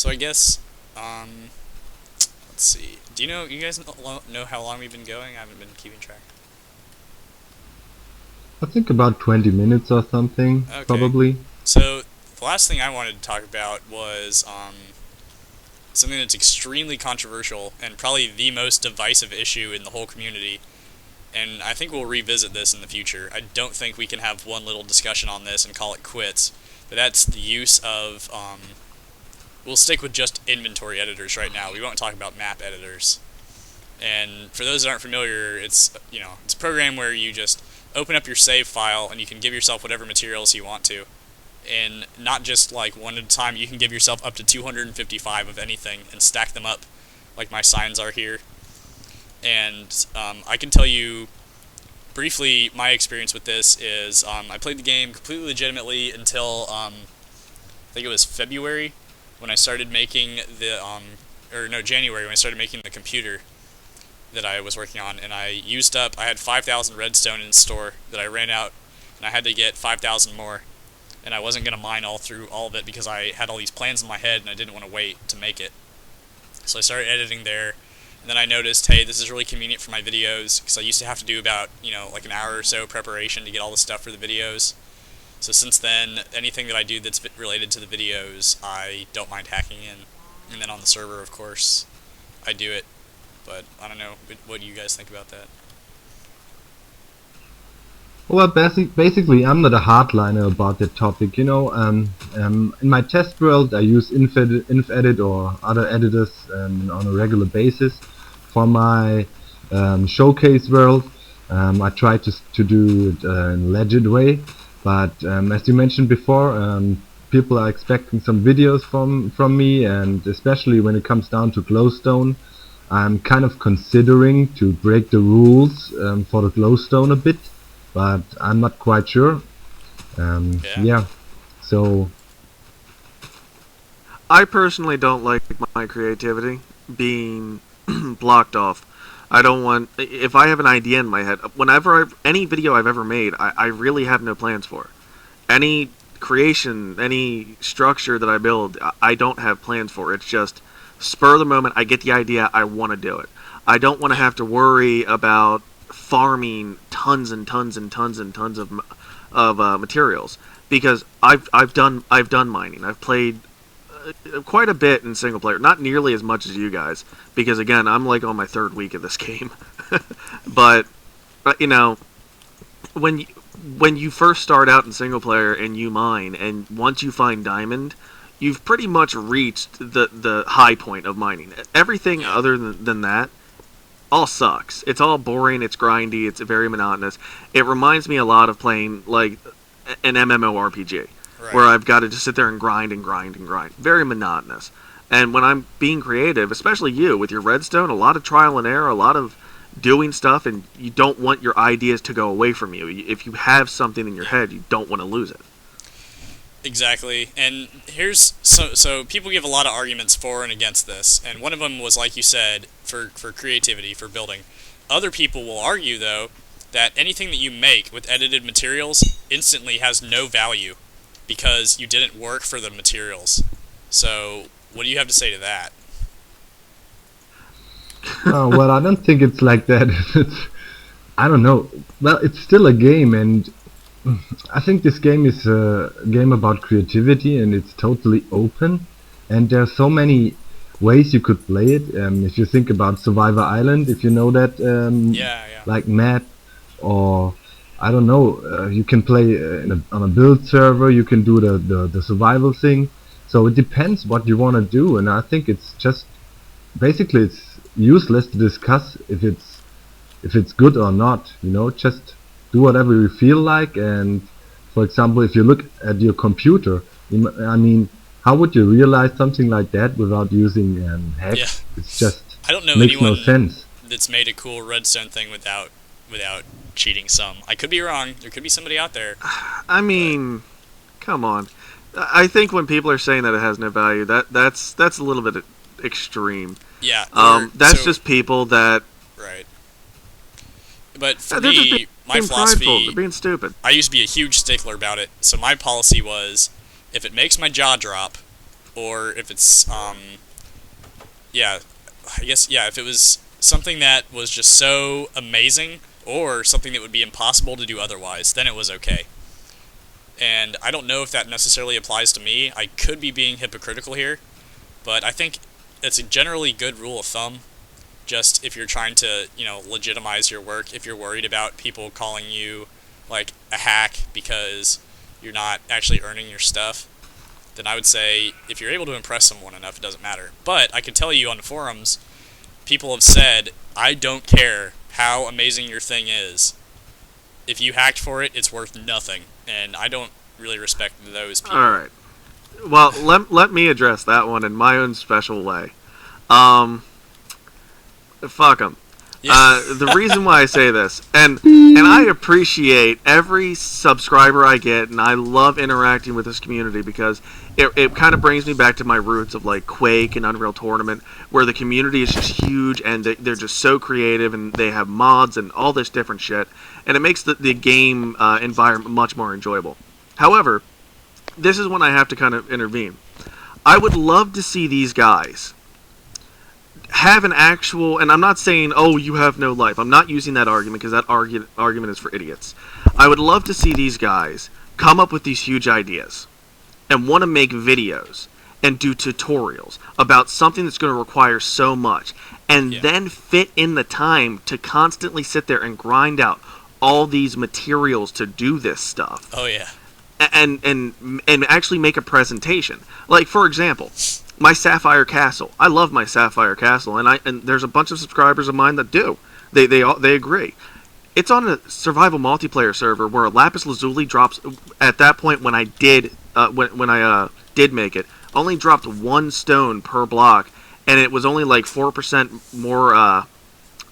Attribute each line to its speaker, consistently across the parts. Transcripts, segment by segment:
Speaker 1: So I guess, let's see. Do you guys know how long we've been going? I haven't been keeping track.
Speaker 2: I think about 20 minutes or something,
Speaker 1: Okay.
Speaker 2: probably.
Speaker 1: So the last thing I wanted to talk about was something that's extremely controversial and probably the most divisive issue in the whole community. And I think we'll revisit this in the future. I don't think we can have one little discussion on this and call it quits. But that's the use of we'll stick with just inventory editors right now. We won't talk about map editors. And for those that aren't familiar, it's a program where you just open up your save file and you can give yourself whatever materials you want to. And not just like one at a time, you can give yourself up to 255 of anything and stack them up like my signs are here. And I can tell you briefly my experience with this is I played the game completely legitimately until I think it was February when I started making or no, January when I started making the computer that I was working on, and I had 5,000 redstone in store that I ran out, and I had to get 5,000 more, and I wasn't going to mine all through all of it because I had all these plans in my head and I didn't want to wait to make it. So I started editing there, and then I noticed, hey, this is really convenient for my videos, because I used to have to do about, like an hour or so preparation to get all the stuff for the videos. So since then, anything that I do that's related to the videos, I don't mind hacking in. And then on the server, of course, I do it. But I don't know, what do you guys think about that?
Speaker 2: Well, basically, I'm not a hardliner about that topic. In my test world, I use InfEdit or other editors on a regular basis. For my showcase world, I try to do it in a legit way. But as you mentioned before, people are expecting some videos from me, and especially when it comes down to glowstone, I'm kind of considering to break the rules for the glowstone a bit, but I'm not quite sure.
Speaker 1: Yeah,
Speaker 2: Yeah, so
Speaker 3: I personally don't like my creativity being blocked off. I don't want if I have an idea in my head. Any video I've ever made, I really have no plans for. Any creation, any structure that I build, I don't have plans for. It's just spur of the moment. I get the idea. I want to do it. I don't want to
Speaker 1: yeah,
Speaker 3: have to worry about farming tons and tons and tons and tons of materials because I've done mining. I've played quite a bit in single player, not nearly as much as you guys because again I'm like on my third week of this game, but you know when you, when you first start out in single player and you mine and once you find diamond, you've pretty much reached the high point of mining. Everything
Speaker 1: yeah,
Speaker 3: other than that all sucks. It's all boring. It's grindy. It's very monotonous. It reminds me a lot of playing like an MMORPG, where
Speaker 1: right.
Speaker 3: I've got to just sit there and grind and grind and grind. Very monotonous. And when I'm being creative, especially you with your redstone, a lot of trial and error, a lot of doing stuff, and you don't want your ideas to go away from you. If you have something in your
Speaker 1: Yeah,
Speaker 3: head, you don't want to lose it.
Speaker 1: exactly. And so people give a lot of arguments for and against this, and one of them was like you said for creativity, for building. Other people will argue though that anything that you make with edited materials instantly has no value because you didn't work for the materials. So, what do you have to say to that?
Speaker 2: well, I don't think it's like that. I don't know. Well, it's still a game, and I think this game is a game about creativity, and it's totally open. And there are so many ways you could play it. If you think about Survivor Island, if you know that,
Speaker 1: Yeah, yeah,
Speaker 2: like map, or I don't know, you can play on a build server. You can do the survival thing. So it depends what you want to do, and I think it's just basically it's useless to discuss if it's good or not. Just do whatever you feel like. And for example, if you look at your computer, I mean, how would you realize something like that without using
Speaker 1: yeah.
Speaker 2: hacks? It's just
Speaker 1: I don't know
Speaker 2: makes no
Speaker 1: anyone
Speaker 2: sense.
Speaker 1: that's made a cool redstone thing without cheating some. I could be wrong. There could be somebody out there,
Speaker 3: I
Speaker 1: but
Speaker 3: mean, come on. I think when people are saying that it has no value, that's a little bit extreme.
Speaker 1: yeah, or
Speaker 3: That's
Speaker 1: so
Speaker 3: just people that
Speaker 1: right. But for
Speaker 3: they're just
Speaker 1: me, my
Speaker 3: being prideful. They're
Speaker 1: philosophy,
Speaker 3: being stupid.
Speaker 1: I used to be a huge stickler about it. So my policy was, if it makes my jaw drop, or if it's yeah, I guess yeah, if it was something that was just so amazing or something that would be impossible to do otherwise, then it was okay. And I don't know if that necessarily applies to me. I could be being hypocritical here, but I think it's a generally good rule of thumb. Just if you're trying to, legitimize your work, if you're worried about people calling you like a hack because you're not actually earning your stuff, then I would say if you're able to impress someone enough, it doesn't matter. But I can tell you on the forums, people have said, I don't care how amazing your thing is. If you hacked for it, it's worth nothing. And I don't really respect those people.
Speaker 3: Alright. Well, let me address that one in my own special way. Fuck them.
Speaker 1: Yeah.
Speaker 3: The reason why I say this, and I appreciate every subscriber I get, and I love interacting with this community because it kind of brings me back to my roots of like Quake and Unreal Tournament, where the community is just huge and they're just so creative and they have mods and all this different shit, and it makes the game environment much more enjoyable. However, this is when I have to kind of intervene. I would love to see these guys have an actual, and I'm not saying, oh, you have no life. I'm not using that argument because that argument is for idiots. I would love to see these guys come up with these huge ideas and want to make videos and do tutorials about something that's going to require so much, and then fit in the time to constantly sit there and grind out all these materials to do this stuff.
Speaker 1: Oh yeah.
Speaker 3: And actually make a presentation. Like, for example, my Sapphire Castle. I love my Sapphire Castle, and there's a bunch of subscribers of mine that do. They agree. It's on a survival multiplayer server where a lapis lazuli drops. At that point, when I did did make it, only dropped 1 stone per block, and it was only like 4% more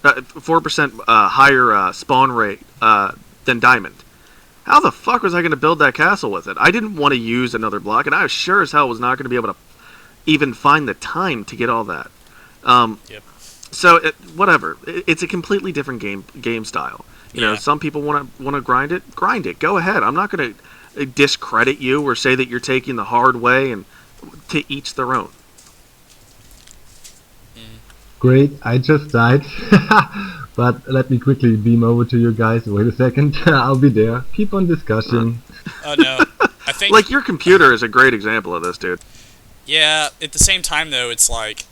Speaker 3: 4% higher spawn rate than diamond. How the fuck was I going to build that castle with it? I didn't want to use another block, and I was sure as hell was not going to be able to even find the time to get all that. So whatever. It's a completely different game style. You know, some people want to grind it. Grind it. Go ahead. I'm not going to discredit you or say that you're taking the hard way, and to each their own.
Speaker 2: Great, I just died. But let me quickly beam over to you guys. Wait a second. I'll be there. Keep on discussing.
Speaker 1: Oh no. I think
Speaker 3: like, your computer is a great example of this, dude.
Speaker 1: Yeah, at the same time though, it's like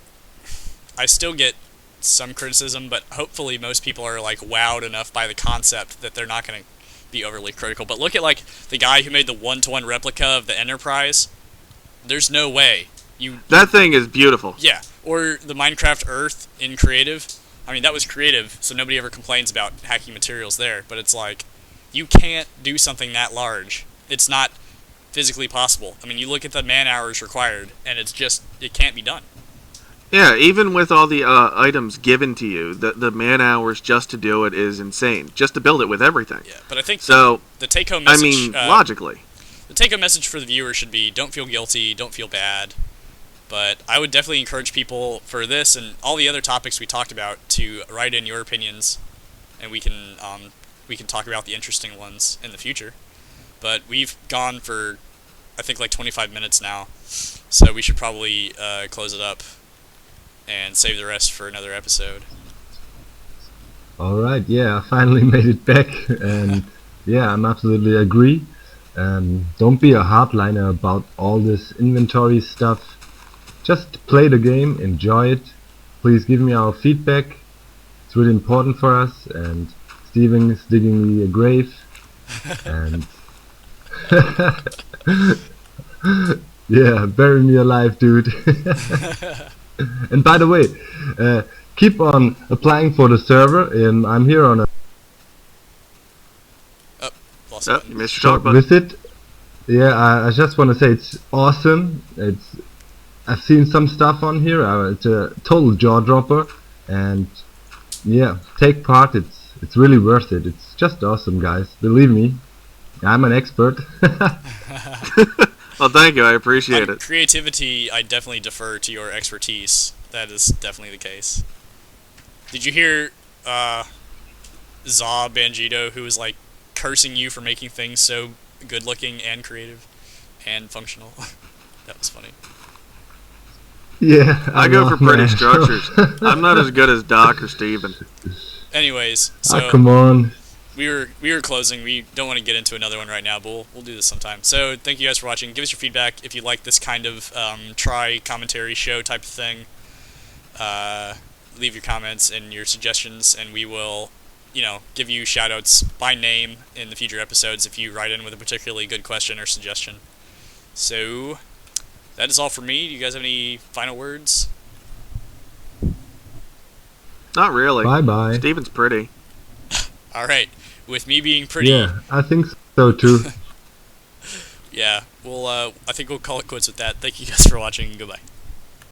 Speaker 1: I still get some criticism, but hopefully most people are like wowed enough by the concept that they're not going to be overly critical. But look at like the guy who made the 1-to-1 replica of the Enterprise. There's no way.
Speaker 3: That thing is beautiful.
Speaker 1: Yeah, or the Minecraft Earth in creative. I mean, that was creative, so nobody ever complains about hacking materials there, but it's like, you can't do something that large. It's not physically possible. I mean, you look at the man hours required, and it can't be done.
Speaker 3: Yeah, even with all the items given to you, the man hours just to do it is insane. Just to build it with everything.
Speaker 1: Yeah, but I think
Speaker 3: so.
Speaker 1: The take-home message...
Speaker 3: I mean, logically.
Speaker 1: The take-home message for the viewer should be, don't feel guilty, don't feel bad. But I would definitely encourage people for this and all the other topics we talked about to write in your opinions, and we can talk about the interesting ones in the future. But we've gone for, I think, like 25 minutes now, so we should probably close it up and save the rest for another episode.
Speaker 2: Alright, yeah, I finally made it back, and yeah, I'm absolutely agree. Don't be a hardliner about all this inventory stuff. Just play the game, enjoy it. Please give me our feedback. It's really important for us. And Steven is digging me a grave. And yeah, bury me alive, dude. And by the way, keep on applying for the server. I'm here on a
Speaker 3: you missed your talk button.
Speaker 2: visit. Yeah, I just want to say it's awesome. I've seen some stuff on here. It's a total jaw dropper, and yeah, take part. It's really worth it. It's just awesome, guys. Believe me, I'm an expert.
Speaker 3: Well, thank you. I appreciate it.
Speaker 1: Creativity, I definitely defer to your expertise. That is definitely the case. Did you hear Zaw Banjito, who was like cursing you for making things so good looking and creative and functional? That was funny.
Speaker 2: Yeah,
Speaker 3: I go for
Speaker 2: love
Speaker 3: pretty
Speaker 2: Mash.
Speaker 3: structures. I'm not as good as Doc or Steven.
Speaker 1: Anyways,
Speaker 2: Ah,
Speaker 1: so
Speaker 2: come on.
Speaker 1: we were closing. We don't want to get into another one right now, but we'll do this sometime. So thank you guys for watching. Give us your feedback if you like this kind of try commentary show type of thing. Leave your comments and your suggestions, and we will, give you shoutouts by name in the future episodes if you write in with a particularly good question or suggestion. So that is all for me. Do you guys have any final words?
Speaker 3: Not really.
Speaker 2: Bye-bye.
Speaker 3: Steven's pretty.
Speaker 1: All right. With me being pretty,
Speaker 2: Yeah, I think so too.
Speaker 1: yeah, I think we'll call it quits with that. Thank you guys for watching. Goodbye.